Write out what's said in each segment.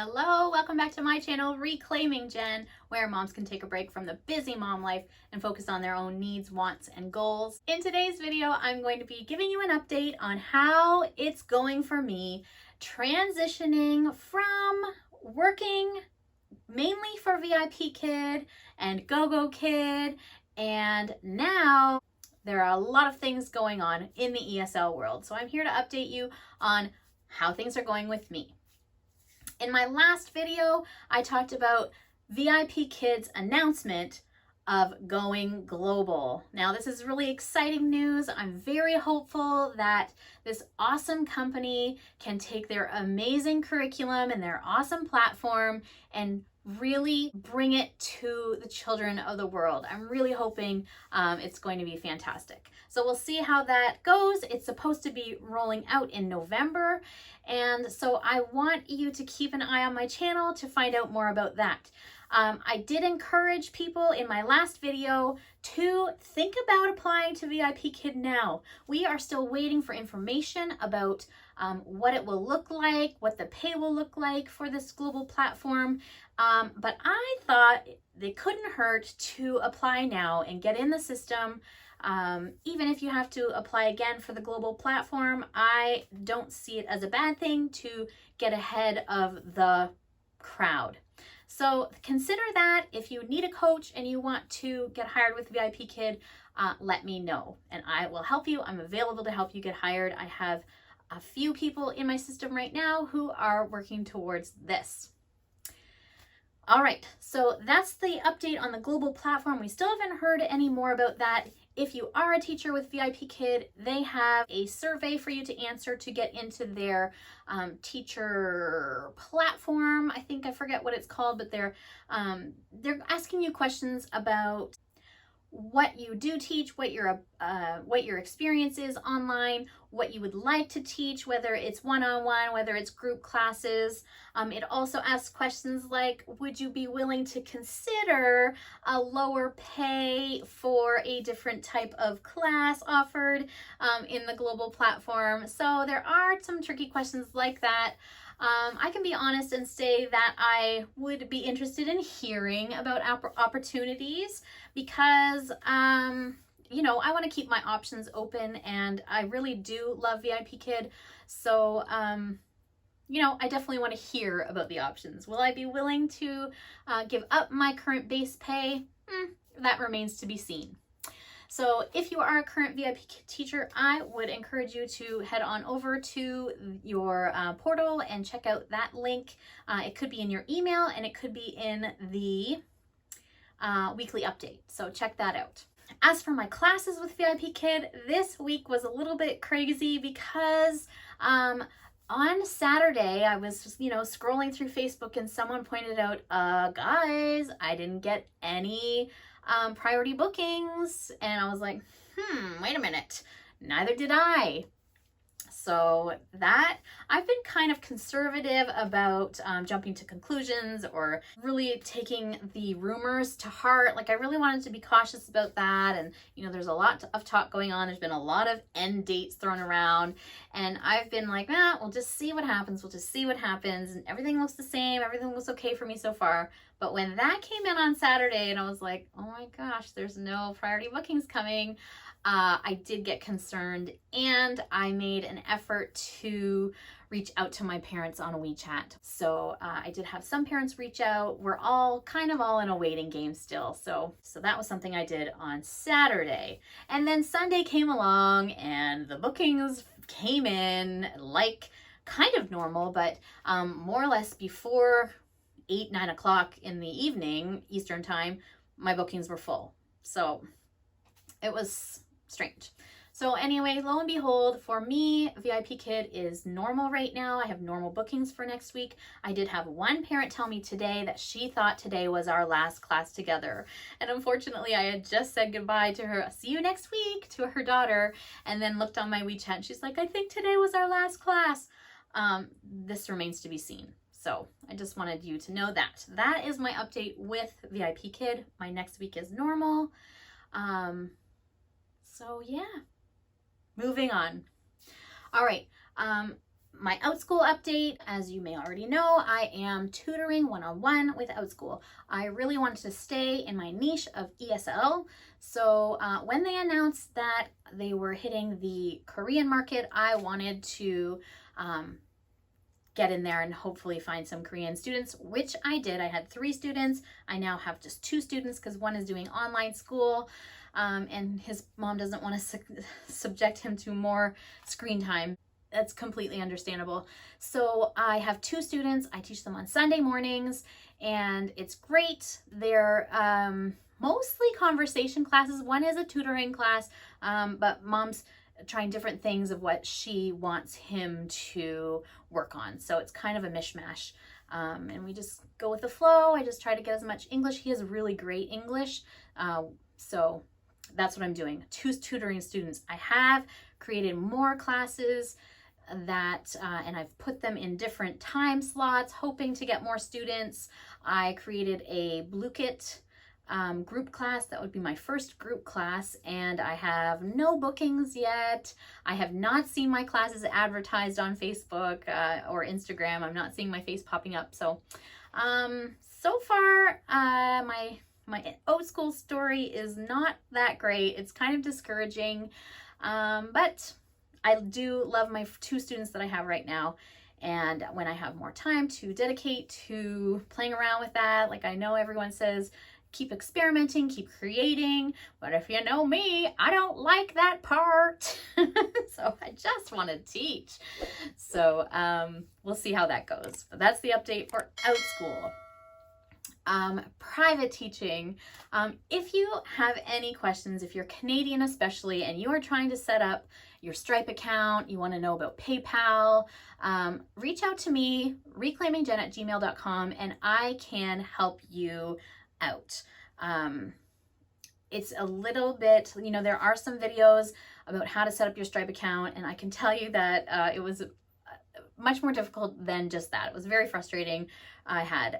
Hello, welcome back to my channel, Reclaiming Jen, where moms can take a break from the busy mom life and focus on their own needs, wants, and goals. In today's video, I'm going to be giving you an update on how it's going for me transitioning from working mainly for VIPKid and GoGoKid, and now there are a lot of things going on in the ESL world. So I'm here to update you on how things are going with me. In my last video, I talked about VIPKid's announcement of going global. Now, this is really exciting news. I'm very hopeful that this awesome company can take their amazing curriculum and their awesome platform and really bring it to the children of the world. I'm really hoping it's going to be fantastic. So we'll see how that goes. It's supposed to be rolling out in November. And so I want you to keep an eye on my channel to find out more about that. I did encourage people in my last video to think about applying to VIPKid now. We are still waiting for information about what it will look like, what the pay will look like for this global platform. But I thought it couldn't hurt to apply now and get in the system. Even if you have to apply again for the global platform, I don't see it as a bad thing to get ahead of the crowd. So consider that. If you need a coach and you want to get hired with VIPKid, let me know and I will help you. I'm available to help you get hired. I have a few people in my system right now who are working towards this. All right, so that's the update on the global platform. We still haven't heard any more about that. If you are a teacher with VIPKid, they have a survey for you to answer to get into their teacher platform. I forget what it's called, but they're asking you questions about what you do teach, what your experience is online, what you would like to teach, whether it's one-on-one, whether it's group classes. It also asks questions like, would you be willing to consider a lower pay for a different type of class offered in the global platform? So there are some tricky questions like that. I can be honest and say that I would be interested in hearing about opportunities because, you know, I want to keep my options open and I really do love VIPKid. So, you know, I definitely want to hear about the options. Will I be willing to give up my current base pay? That remains to be seen. So if you are a current VIPKid teacher, I would encourage you to head on over to your portal and check out that link. It could be in your email and it could be in the weekly update. So check that out. As for my classes with VIPKid, this week was a little bit crazy because on Saturday, I was just, you know, scrolling through Facebook and someone pointed out, guys, I didn't get any priority bookings. And I was like, wait a minute, neither did I. So that I've been kind of conservative about jumping to conclusions or really taking the rumors to heart. Like I really wanted to be cautious about that. And, you know, there's a lot of talk going on. There's been a lot of end dates thrown around. And I've been like, we'll just see what happens. We'll just see what happens. And everything looks the same. Everything looks okay for me so far. But when that came in on Saturday and I was like, oh my gosh, there's no priority bookings coming. I did get concerned and I made an effort to reach out to my parents on WeChat. So I did have some parents reach out. We're all kind of all in a waiting game still. So that was something I did on Saturday. And then Sunday came along and the bookings came in like kind of normal, but more or less before 8-9 o'clock in the evening Eastern time, my bookings were full. So it was strange. So anyway, lo and behold, for me, VIPKid is normal right now. I have normal bookings for next week. I did have one parent tell me today that she thought today was our last class together. And unfortunately, I had just said goodbye to her, see you next week, to her daughter, and then looked on my WeChat and she's like, I think today was our last class. This remains to be seen. So I just wanted you to know that. That is my update with VIPKid. My next week is normal. So yeah, moving on. All right. My Outschool update, as you may already know, I am tutoring one-on-one with Outschool. I really wanted to stay in my niche of ESL. So when they announced that they were hitting the Korean market, I wanted to get in there and hopefully find some Korean students, which I did. I had 3 students. I now have just 2 students because one is doing online school and his mom doesn't want to subject him to more screen time. That's completely understandable. So I have 2 students. I teach them on Sunday mornings and it's great. They're mostly conversation classes. One is a tutoring class, but mom's trying different things of what she wants him to work on. So it's kind of a mishmash. And we just go with the flow. I just try to get as much English. He has really great English. So that's what I'm doing. 2 tutoring students. I have created more classes that and I've put them in different time slots, hoping to get more students. I created a VIPKid group class. That would be my first group class, and I have no bookings yet. I have not seen my classes advertised on Facebook or Instagram. I'm not seeing my face popping up. So so far my Outschool story is not that great. It's kind of discouraging, but I do love my 2 students that I have right now. And when I have more time to dedicate to playing around with that, like I know everyone says, keep experimenting, keep creating. But if you know me, I don't like that part. So I just want to teach. So we'll see how that goes. But that's the update for Outschool. Private teaching. If you have any questions, if you're Canadian especially, and you are trying to set up your Stripe account, you want to know about PayPal, reach out to me, reclaimingjen@gmail.com, and I can help you out. It's a little bit, you know, there are some videos about how to set up your Stripe account, and I can tell you that it was much more difficult than just that. It was very frustrating. I had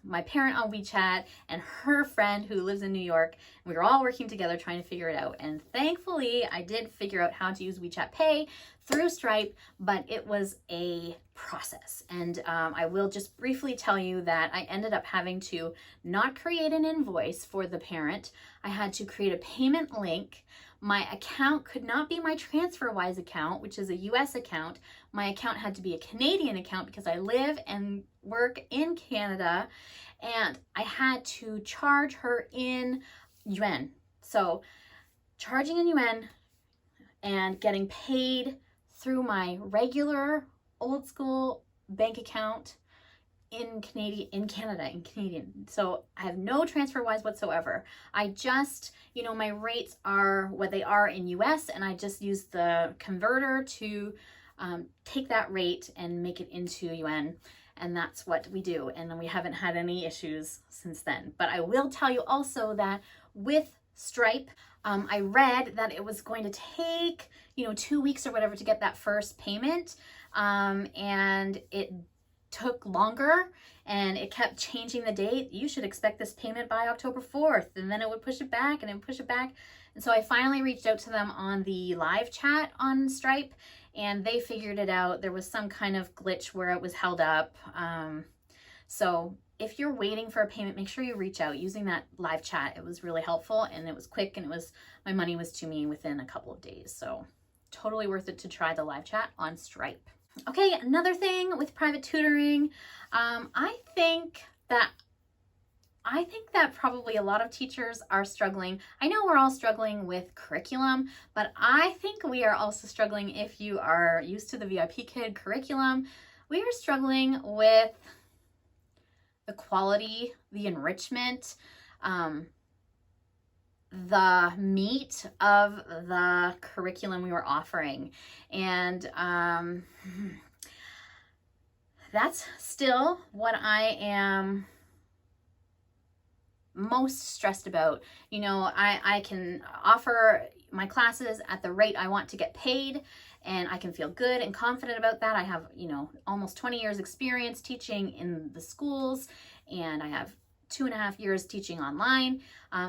my parent on WeChat and her friend who lives in New York. We were all working together trying to figure it out. And thankfully, I did figure out how to use WeChat Pay through Stripe, but it was a process. And I will just briefly tell you that I ended up having to not create an invoice for the parent. I had to create a payment link. My account could not be my TransferWise account, which is a US account. My account had to be a Canadian account because I live and work in Canada, and I had to charge her in yuan. So charging in yuan and getting paid through my regular old school bank account in Canadian. So I have no TransferWise whatsoever. I just, you know, my rates are what they are in US, and I just use the converter to take that rate and make it into yuan. And that's what we do. And then we haven't had any issues since then. But I will tell you also that with Stripe, I read that it was going to take, you know, 2 weeks or whatever to get that first payment. And it took longer and it kept changing the date. You should expect this payment by October 4th. And then it would push it back and it would push it back. And so I finally reached out to them on the live chat on Stripe, and they figured it out. There was some kind of glitch where it was held up. So if you're waiting for a payment, make sure you reach out using that live chat. It was really helpful and it was quick, and my money was to me within a couple of days. So totally worth it to try the live chat on Stripe. Okay, another thing with private tutoring, I think that probably a lot of teachers are struggling. I know we're all struggling with curriculum, but I think we are also struggling if you are used to the VIPKid curriculum. We are struggling with the quality, the enrichment, the meat of the curriculum we were offering. And that's still what I am most stressed about. You know, I can offer my classes at the rate I want to get paid, and I can feel good and confident about that. I have, you know, almost 20 years experience teaching in the schools, and I have 2.5 years teaching online.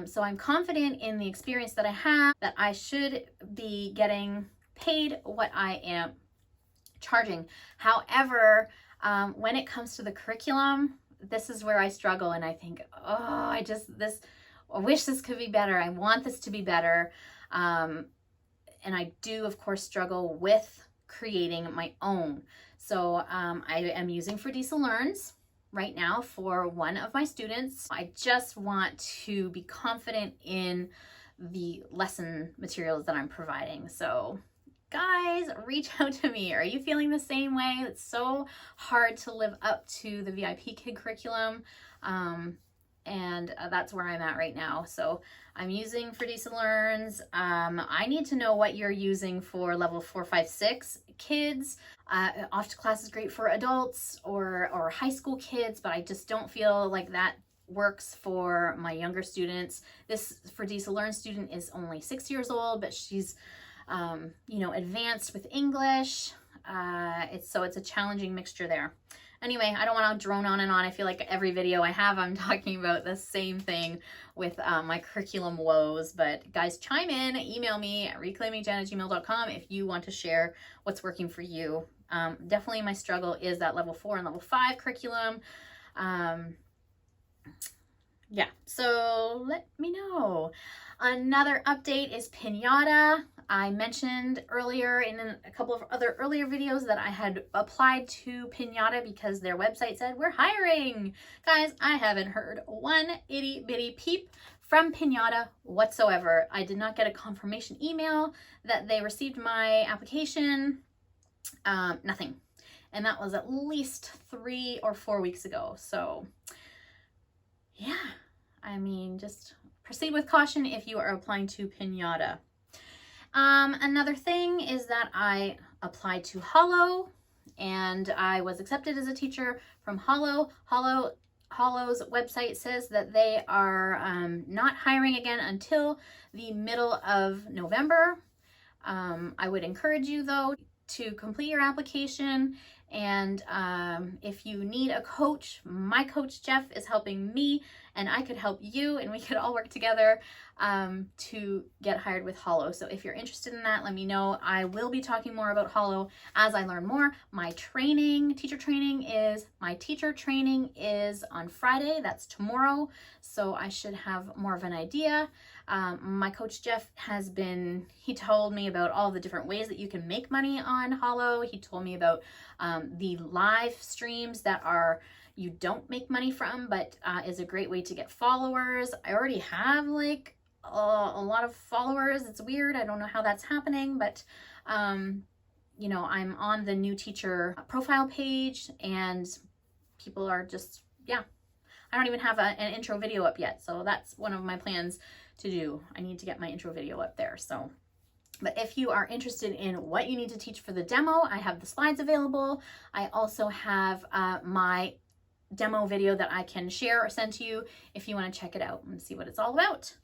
So I'm confident in the experience that I have, that I should be getting paid what I am charging. However, when it comes to the curriculum, this is where I struggle, and I think, oh, I wish this could be better. I want this to be better. And I do, of course, struggle with creating my own. So I am using FredisaLearns right now for one of my students. I just want to be confident in the lesson materials that I'm providing. So guys, reach out to me. Are you feeling the same way? It's so hard to live up to the VIPKid curriculum. And that's where I'm at right now. So I'm using FredisaLearns. I need to know what you're using for level 4, 5, 6 kids. Off to Class is great for adults or high school kids, but I just don't feel like that works for my younger students. This FredisaLearns student is only 6 years old, but she's you know, advanced with English. It's a challenging mixture there. Anyway, I don't want to drone on and on. I feel like every video I have, I'm talking about the same thing with my curriculum woes. But guys, chime in, email me at reclaimingjen@gmail.com if you want to share what's working for you. Definitely my struggle is that level 4 and level 5 curriculum. Yeah, so let me know. Another update is PINATA. I mentioned earlier in a couple of other earlier videos that I had applied to PINATA because their website said we're hiring. Guys, I haven't heard one itty bitty peep from PINATA whatsoever. I did not get a confirmation email that they received my application. Nothing. And that was at least 3 or 4 weeks ago. So yeah, I mean, just proceed with caution if you are applying to PINATA. Another thing is that I applied to Holo, and I was accepted as a teacher from Holo. Holo's website says that they are not hiring again until the middle of November. I would encourage you, though, to complete your application. And if you need a coach, my coach Jeff is helping me, and I could help you, and we could all work together to get hired with Holo. So if you're interested in that, let me know. I will be talking more about Holo as I learn more. My teacher training is on Friday. That's tomorrow. So I should have more of an idea. My coach Jeff he told me about all the different ways that you can make money on Holo. He told me about the live streams that you don't make money from, but is a great way to get followers. I already have like a lot of followers. It's weird. I don't know how that's happening, but you know, I'm on the new teacher profile page, and people are just, yeah. I don't even have an intro video up yet, so that's one of my plans to do. I need to get my intro video up there. So, but if you are interested in what you need to teach for the demo, I have the slides available. I also have my demo video that I can share or send to you if you want to check it out and see what it's all about.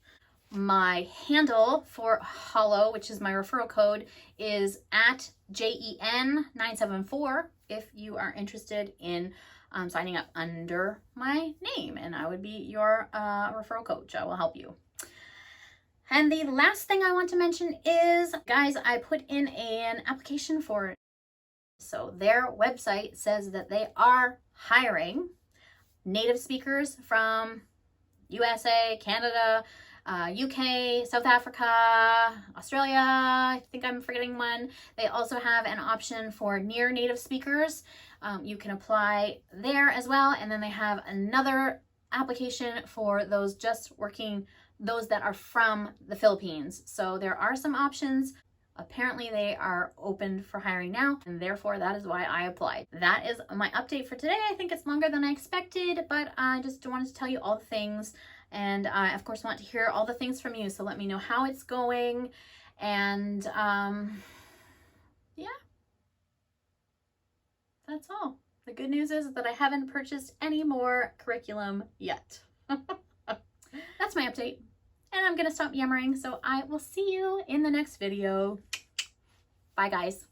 My handle for Holo, which is my referral code, is at JEN974 if you are interested in signing up under my name, and I would be your referral coach. I will help you. And the last thing I want to mention is, guys, I put in an application for, so their website says that they are hiring native speakers from USA, Canada, UK, South Africa, Australia. I think I'm forgetting one. They also have an option for near native speakers. You can apply there as well. And then they have another application for those those that are from the Philippines. So there are some options. Apparently they are open for hiring now, and therefore that is why I applied. That is my update for today. I think it's longer than I expected, but I just wanted to tell you all the things. And I, of course, want to hear all the things from you. So let me know how it's going. And yeah, that's all. The good news is that I haven't purchased any more curriculum yet. That's my update. And I'm going to stop yammering. So I will see you in the next video. Bye, guys.